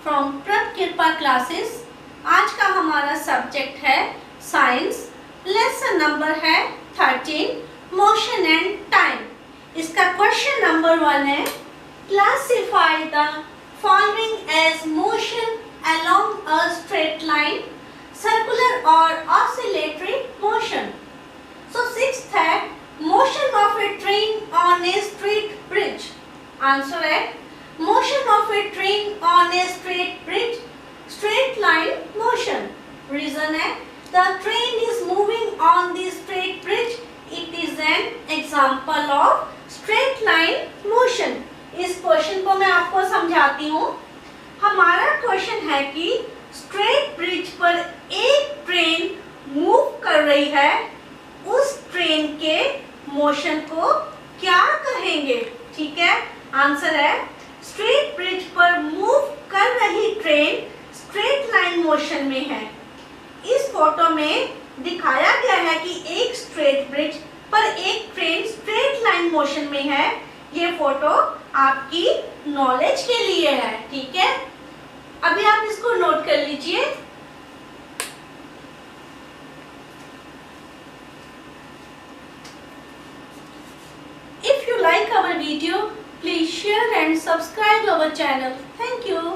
From प्रभ कृपा classes. आज का हमारा सब्जेक्ट है साइंस। लेसन नंबर है 13, मोशन एंड टाइम। इसका क्वेश्चन नंबर 1 है, classify the following as motion along a straight line, circular और ऑसिलेटरी मोशन। सो सिक्स्थ है, motion of a train on a straight bridge. Answer है motion of a train on a straight bridge, straight line motion. Reason है, the train is moving on the straight bridge. It is an example of straight line motion. इस question को मैं आपको समझाती हूँ। हमारा question है कि स्ट्रेट ब्रिज पर एक ट्रेन मूव कर रही है, उस ट्रेन के मोशन को क्या कहेंगे? ठीक है, आंसर है स्ट्रेट ब्रिज पर मूव कर रही ट्रेन स्ट्रेट लाइन मोशन में है। इस फोटो में दिखाया गया है कि एक स्ट्रेट ब्रिज पर एक ट्रेन स्ट्रेट लाइन मोशन में है। ये फोटो आपकी नॉलेज के लिए है, ठीक है। अभी आप इसको नोट कर लीजिए। If you like our video, please share and subscribe our channel. Thank you.